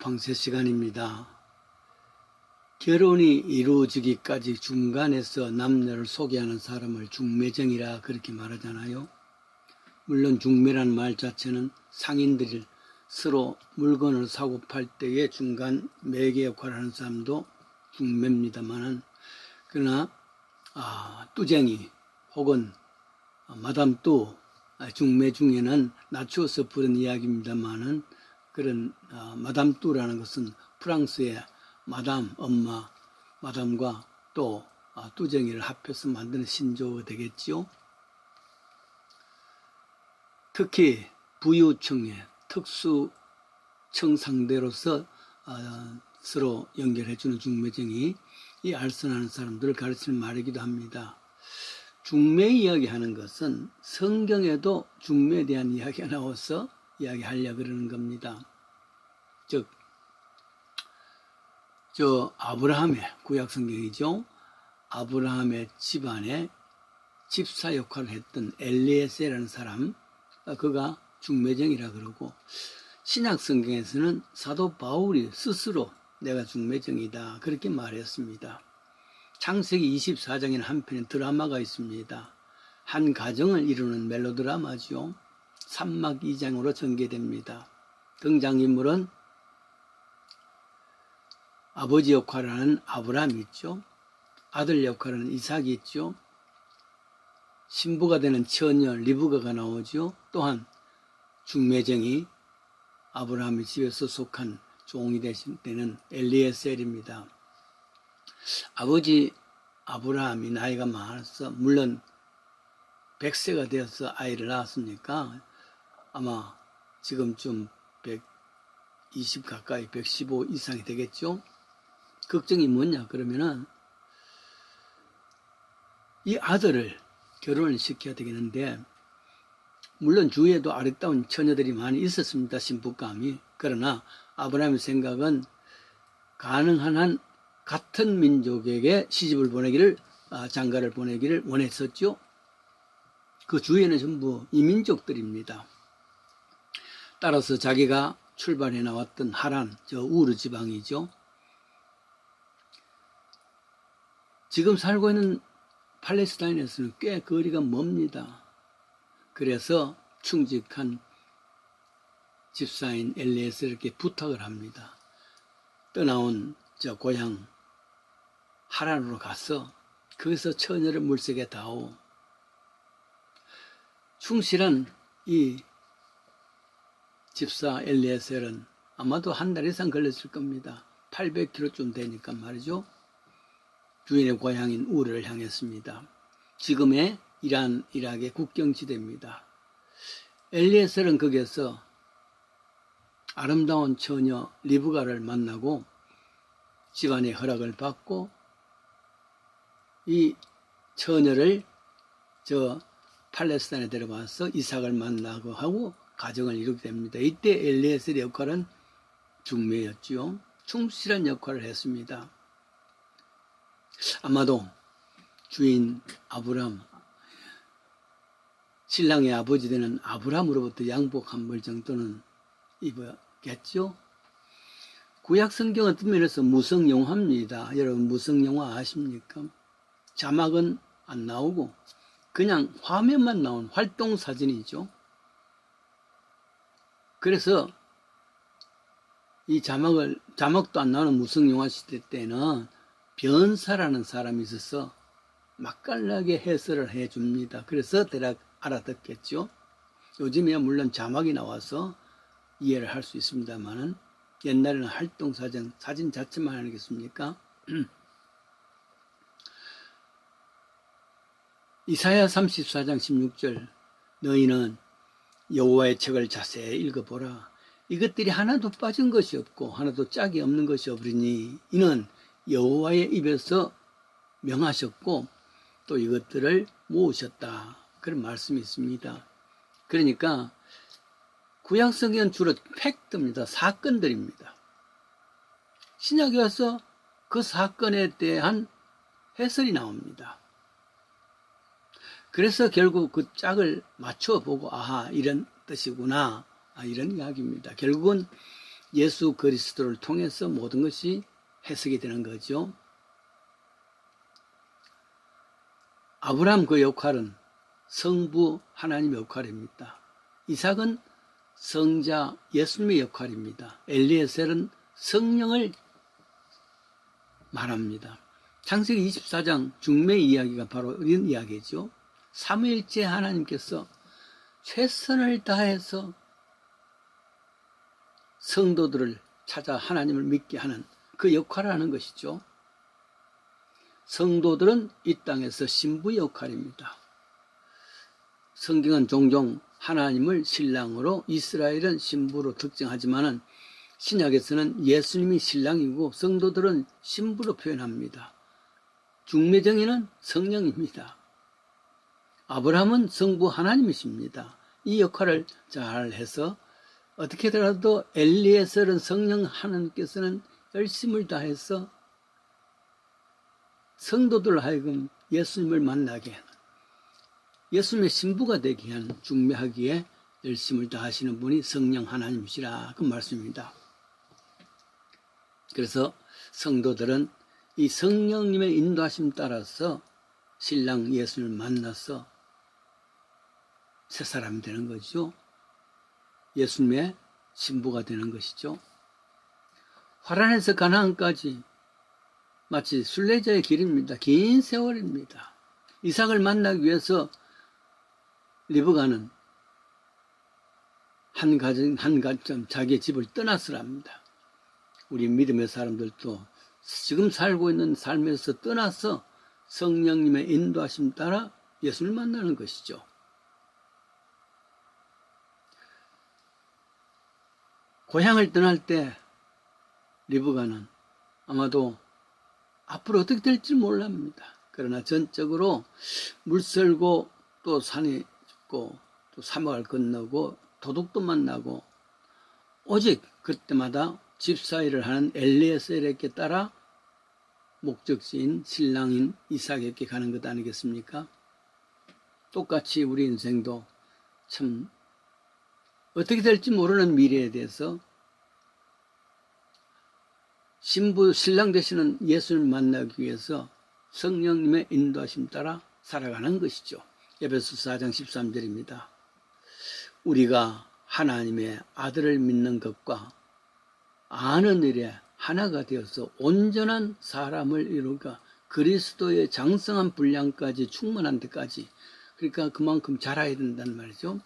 방세 시간입니다. 결혼이 이루어지기까지 중간에서 남녀를 소개하는 사람을 중매쟁이라 그렇게 말하잖아요. 물론 중매란 말 자체는 상인들이 서로 물건을 사고 팔 때의 중간 매개 역할을 하는 사람도 중매입니다만은, 그러나 뚜쟁이 혹은 마담뚜 중매 중에는 낮추어서 부른 이야기입니다만은, 그런 마담뚜라는 것은 프랑스의 마담, 엄마, 마담과 또 뚜쟁이를 합해서 만드는 신조어가 되겠지요. 특히 부유층의 특수층 상대로서 서로 연결해주는 중매쟁이, 이 알선하는 사람들을 가르치는 말이기도 합니다. 중매 이야기하는 것은 성경에도 중매에 대한 이야기가 나와서 이야기하려고 그러는 겁니다. 즉, 아브라함의 구약 성경이죠. 아브라함의 집안에 집사 역할을 했던 엘리에셀이라는 사람, 그가 중매쟁이라 그러고, 신약 성경에서는 사도 바울이 스스로 내가 중매쟁이다 그렇게 말했습니다. 창세기 24장에는 한편의 드라마가 있습니다. 한 가정을 이루는 멜로드라마죠. 3막 2장으로 전개됩니다. 등장인물은 아버지 역할을 하는 아브라함이 있죠. 아들 역할을 하는 이삭이 있죠. 신부가 되는 처녀 리브가가 나오죠. 또한 중매쟁이 아브라함의 집에서 속한 종이 되는 엘리에셀입니다. 아버지 아브라함이 나이가 많아서, 물론 100세가 되어서 아이를 낳았으니까 아마 지금쯤 120 가까이 115 이상이 되겠죠. 걱정이 뭐냐 그러면은, 이 아들을 결혼을 시켜야 되겠는데, 물론 주위에도 아름다운 처녀들이 많이 있었습니다. 신부감이. 그러나 아브라함의 생각은 가능한 한 같은 민족에게 시집을 보내기를, 장가를 보내기를 원했었죠. 그 주위에는 전부 이민족들입니다. 따라서 자기가 출발해 나왔던 하란, 우르 지방이죠. 지금 살고 있는 팔레스타인에서는 꽤 거리가 멉니다. 그래서 충직한 집사인 엘리에셀에게 부탁을 합니다. 떠나온 고향 하란으로 가서 거기서 처녀를 물색해 다오. 충실한 이 집사 엘리에셀은 아마도 한 달 이상 걸렸을 겁니다. 800km쯤 되니까 말이죠. 주인의 고향인 우르를 향했습니다. 지금의 이란, 이락의 국경지대입니다. 엘리에셀은 거기에서 아름다운 처녀 리브가를 만나고 집안의 허락을 받고 이 처녀를 팔레스타인에 데려와서 이삭을 만나고 하고 가정을 이루게 됩니다. 이때 엘리에셀의 역할은 중매였지요. 충실한 역할을 했습니다. 아마도 주인 아브람, 신랑의 아버지 되는 아브람으로부터 양복 한 벌 정도는 입었겠죠. 구약 성경은 어떤 면에서 무성영화입니다. 여러분 무성영화 아십니까? 자막은 안 나오고 그냥 화면만 나온 활동사진이죠. 그래서 이 자막도 안 나오는 무성영화 시대 때는 변사라는 사람이 있어서 맛깔나게 해설을 해줍니다. 그래서 대략 알아듣겠죠. 요즘에 물론 자막이 나와서 이해를 할 수 있습니다만은, 옛날에는 활동사진, 사진 자체만 아니겠습니까? 이사야 34장 16절, 너희는 여호와의 책을 자세히 읽어보라. 이것들이 하나도 빠진 것이 없고 하나도 짝이 없는 것이 없으니 이는 여호와의 입에서 명하셨고 또 이것들을 모으셨다. 그런 말씀이 있습니다. 그러니까 구약 성경은 주로 팩트입니다. 사건들입니다. 신약에 와서 그 사건에 대한 해설이 나옵니다. 그래서 결국 그 짝을 맞춰보고 아하 이런 뜻이구나, 이런 이야기입니다. 결국은 예수 그리스도를 통해서 모든 것이 해석이 되는 거죠. 아브라함 그 역할은 성부 하나님의 역할입니다. 이삭은 성자 예수님의 역할입니다. 엘리에셀은 성령을 말합니다. 창세기 24장 중매 이야기가 바로 이런 이야기죠. 삼위일체 하나님께서 최선을 다해서 성도들을 찾아 하나님을 믿게 하는 그 역할을 하는 것이죠. 성도들은 이 땅에서 신부 역할입니다. 성경은 종종 하나님을 신랑으로 이스라엘은 신부로 특정하지만 신약에서는 예수님이 신랑이고 성도들은 신부로 표현합니다. 중매정의는 성령입니다. 아브라함은 성부 하나님이십니다. 이 역할을 잘 해서 어떻게더라도 엘리에셀은 성령 하나님께서는 열심을 다해서 성도들 하여금 예수님을 만나게 하는, 예수님의 신부가 되게 하는, 중매하기에 열심을 다하시는 분이 성령 하나님이시라 그 말씀입니다. 그래서 성도들은 이 성령님의 인도하심 따라서 신랑 예수님을 만나서 새 사람이 되는 거죠. 예수님의 신부가 되는 것이죠. 화란에서 가나안까지 마치 순례자의 길입니다. 긴 세월입니다. 이삭을 만나기 위해서 리브가는 한 가정 자기의 집을 떠났으랍니다. 우리 믿음의 사람들도 지금 살고 있는 삶에서 떠나서 성령님의 인도하심 따라 예수를 만나는 것이죠. 고향을 떠날 때 리브가는 아마도 앞으로 어떻게 될지 몰랍니다. 그러나 전적으로 물설고 또 산이 춥고 또 사막을 건너고 도둑도 만나고 오직 그때마다 집사일을 하는 엘리에셀에게 따라 목적지인 신랑인 이삭에게 가는 것 아니겠습니까? 똑같이 우리 인생도 참 어떻게 될지 모르는 미래에 대해서 신부 신랑 되시는 예수를 만나기 위해서 성령님의 인도하심 따라 살아가는 것이죠. 에베소서 4장 13절입니다. 우리가 하나님의 아들을 믿는 것과 아는 일에 하나가 되어서 온전한 사람을 이루가 그리스도의 장성한 분량까지 충만한 데까지, 그러니까 그만큼 자라야 된다는 말이죠.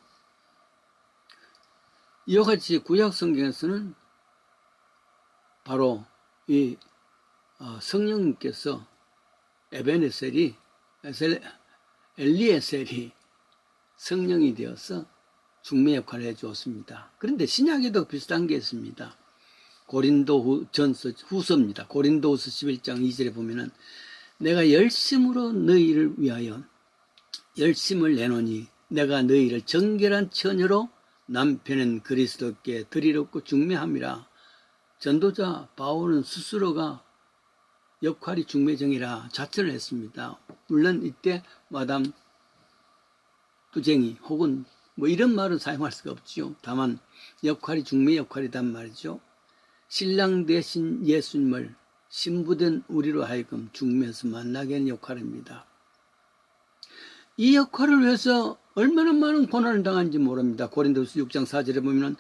이와 같이 구약 성경에서는 바로 이 성령님께서 엘리에셀이 성령이 되어서 중매 역할을 해주었습니다. 그런데 신약에도 비슷한 게 있습니다. 후서입니다. 고린도후서 11장 2절에 보면은 내가 열심으로 너희를 위하여 열심을 내노니 내가 너희를 정결한 처녀로 남편은 그리스도께 드리렵고 중매함이라. 전도자 바울은 스스로가 역할이 중매정이라 자처를 했습니다. 물론 이때 마담 투쟁이 혹은 뭐 이런 말은 사용할 수가 없지요. 다만 역할이 중매 역할이란 말이죠. 신랑 대신 예수님을 신부된 우리로 하여금 중매에서 만나게 하는 역할입니다. 이 역할을 위해서 얼마나 많은 고난을 당한지 모릅니다. 고린도서 6장 4절에 보면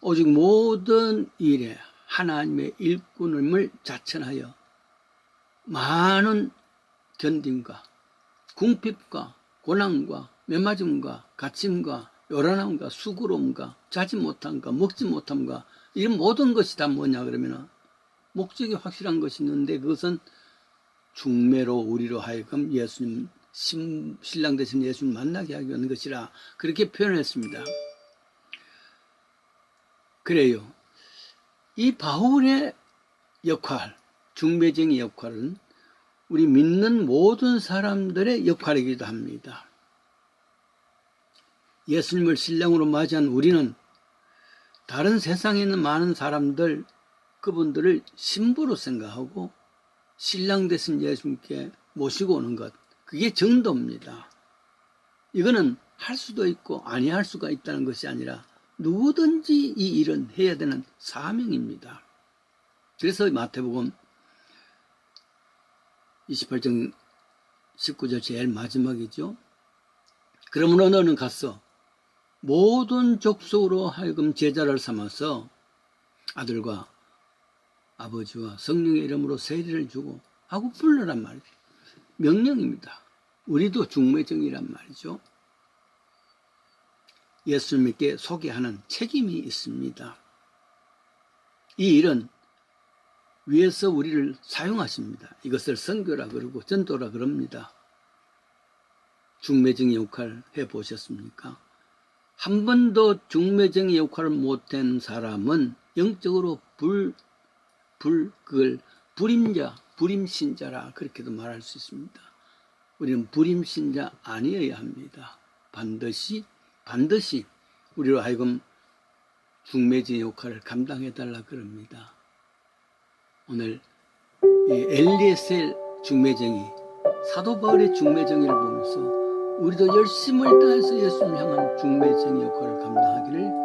오직 모든 일에 하나님의 일꾼임을 자천하여 많은 견딤과 궁핍과 고난과 매맞음과 갇힘과 요란함과 수고로움과 자지 못함과 먹지 못함과 이런 모든 것이 다 뭐냐 그러면 목적이 확실한 것이 있는데 그것은 중매로 우리로 하여금 예수님 신랑 되신 예수님 만나게 하기 위한 것이라 그렇게 표현했습니다. 그래요. 이 바울의 역할, 중매쟁이 역할은 우리 믿는 모든 사람들의 역할이기도 합니다. 예수님을 신랑으로 맞이한 우리는 다른 세상에 있는 많은 사람들, 그분들을 신부로 생각하고 신랑 되신 예수님께 모시고 오는 것, 그게 정도입니다. 이거는 할 수도 있고 아니할 수가 있다는 것이 아니라 누구든지 이 일은 해야 되는 사명입니다. 그래서 마태복음 28장 19절 제일 마지막이죠. 그러므로 너는 가서 모든 족속으로 하여금 제자를 삼아서 아들과 아버지와 성령의 이름으로 세례를 주고 하고 불러란 말이죠. 명령입니다. 우리도 중매정이란 말이죠. 예수님께 소개하는 책임이 있습니다. 이 일은 위에서 우리를 사용하십니다. 이것을 선교라 그러고 전도라 그럽니다. 중매정의 역할을 해보셨습니까? 한 번도 중매정의 역할을 못한 사람은 영적으로 그걸 불임신자라 그렇게도 말할 수 있습니다. 우리는 불임신자 아니어야 합니다. 반드시 우리로 하여금 중매정의 역할을 감당해달라 그럽니다. 오늘 엘리에셀 중매정의, 사도 바울의 중매정의를 보면서 우리도 열심을 다해서 예수님 향한 중매정의 역할을 감당하기를